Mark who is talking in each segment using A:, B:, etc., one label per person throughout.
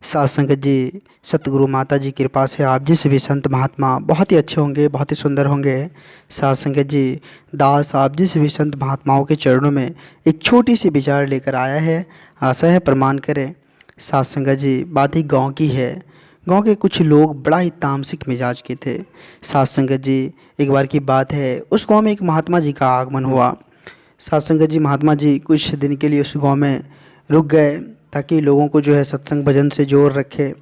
A: सात संगत जी, सतगुरु माता जी की कृपा से आप जिस भी संत महात्मा बहुत ही अच्छे होंगे, बहुत ही सुंदर होंगे। सात संगत जी, दास आप जिस भी संत महात्माओं के चरणों में एक छोटी सी विचार लेकर आया है। आशा है प्रमाण करें। सात संगत जी, बात ही गांव की है। गांव के कुछ लोग बड़ा ही तामसिक मिजाज के थे। सात संगत जी, एक बार की बात है, उस गांव में एक महात्मा जी का आगमन हुआ। सात संगत जी, महात्मा जी कुछ दिन के लिए उस गांव में रुक गए ताकि लोगों को जो है सत्संग भजन से जोड़ रखे।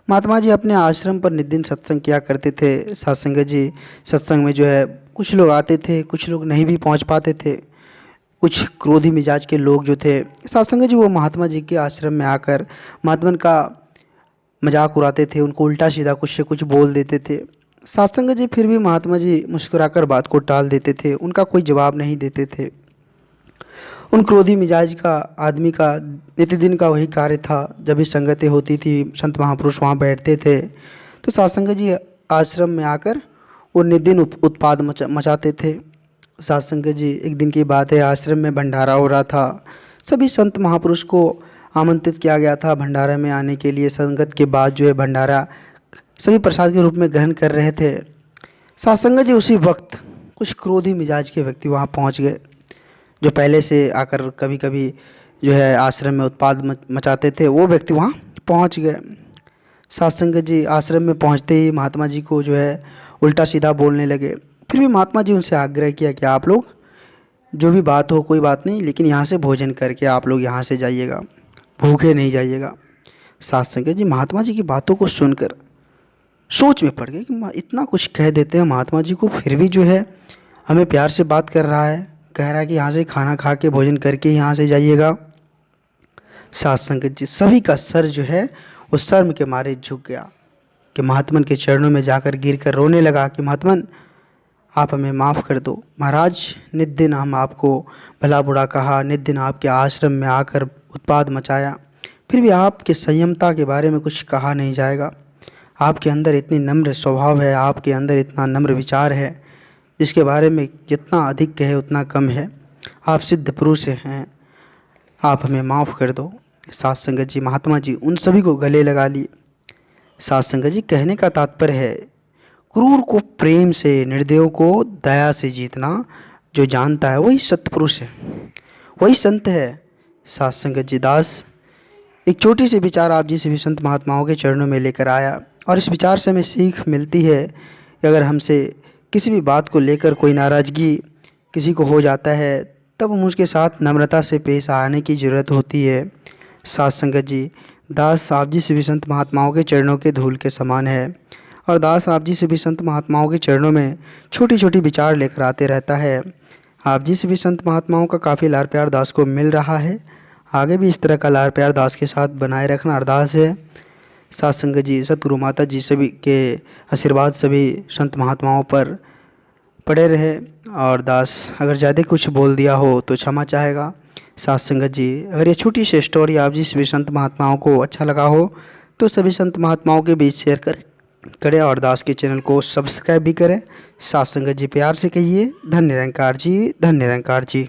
A: महात्मा जी अपने आश्रम पर नित दिन सत्संग किया करते थे। सात संगत जी, सत्संग में जो है कुछ लोग आते थे, कुछ लोग नहीं भी पहुंच पाते थे। कुछ क्रोधी मिजाज के लोग जो थे, सात संगत जी वो महात्मा जी के आश्रम में आकर महात्मा का मजाक उड़ाते थे, उनको उल्टा सीधा कुछ से कुछ बोल देते थे। सात संगत जी फिर भी महात्मा जी मुस्कुराकर बात को टाल देते थे, उनका कोई जवाब नहीं देते थे। उन क्रोधी मिजाज का आदमी का नित्यदिन का वही कार्य था। जब भी संगतें होती थी, संत महापुरुष वहाँ बैठते थे, तो सत्संग जी आश्रम में आकर वो नित्यदिन उत्पाद मचाते थे। सत्संग जी, एक दिन की बात है, आश्रम में भंडारा हो रहा था। सभी संत महापुरुष को आमंत्रित किया गया था भंडारा में आने के लिए। संगत के बाद जो है भंडारा सभी प्रसाद के रूप में ग्रहण कर रहे थे। सत्संग जी उसी वक्त कुछ क्रोधी मिजाज के व्यक्ति वहाँ पहुँच गए, जो पहले से आकर कभी कभी जो है आश्रम में उत्पाद मचाते थे। वो व्यक्ति वहाँ पहुँच गए। सत्संग जी आश्रम में पहुँचते ही महात्मा जी को जो है उल्टा सीधा बोलने लगे। फिर भी महात्मा जी उनसे आग्रह किया कि आप लोग जो भी बात हो कोई बात नहीं, लेकिन यहाँ से भोजन करके आप लोग यहाँ से जाइएगा, भूखे नहीं जाइएगा। सत्संग जी महात्मा जी की बातों को सुनकर सोच में पड़ गए कि इतना कुछ कह देते हैं महात्मा जी को, फिर भी जो है हमें प्यार से बात कर रहा है, कह रहा है कि यहाँ से खाना खा के भोजन करके यहाँ से जाइएगा। सात संगत जी, सभी का सर जो है वो शर्म के मारे झुक गया कि महात्मन के चरणों में जाकर गिर कर रोने लगा कि महात्मन आप हमें माफ़ कर दो। महाराज, नित दिन हम आपको भला बुरा कहा, नित दिन आपके आश्रम में आकर उत्पाद मचाया, फिर भी आपके संयमता के बारे में कुछ कहा नहीं जाएगा। आपके अंदर इतनी नम्र स्वभाव है, आपके अंदर इतना नम्र विचार है, जिसके बारे में जितना अधिक कहे उतना कम है। आप सिद्ध पुरुष हैं, आप हमें माफ़ कर दो। सात संगत जी, महात्मा जी उन सभी को गले लगा लिए। सात संगत जी, कहने का तात्पर्य है, क्रूर को प्रेम से, निर्दयों को दया से जीतना जो जानता है वही सत्पुरुष है, वही संत है। सात संगत जी, दास एक छोटी सी विचार आप जिस भी संत महात्माओं के चरणों में लेकर आया, और इस विचार से हमें सीख मिलती है कि अगर हमसे किसी भी बात को लेकर कोई नाराज़गी किसी को हो जाता है, तब हम उसके साथ नम्रता से पेश आने की ज़रूरत होती है। सात संगत जी, दास आप जिस भी संत महात्माओं के चरणों के धूल के समान है, और दास आप जिस भी संत महात्माओं के चरणों में छोटी छोटी विचार लेकर आते रहता है। आप जिस भी संत महात्माओं का काफ़ी लाड़ प्यार दास को मिल रहा है, आगे भी इस तरह का लाड़ प्यार दास के साथ बनाए रखना अरदास है। सात संगत जी, सतगुरु माता जी सभी के आशीर्वाद सभी संत महात्माओं पर पड़े रहे, और दास अगर ज़्यादा कुछ बोल दिया हो तो क्षमा चाहेगा। सात संगत जी, अगर ये छोटी सी स्टोरी आप जिस भी संत महात्माओं को अच्छा लगा हो तो सभी संत महात्माओं के बीच शेयर करें, और दास के चैनल को सब्सक्राइब भी करें। सात संगत जी, प्यार से कहिए धन्य निरंकार जी, धन्य निरंकार जी।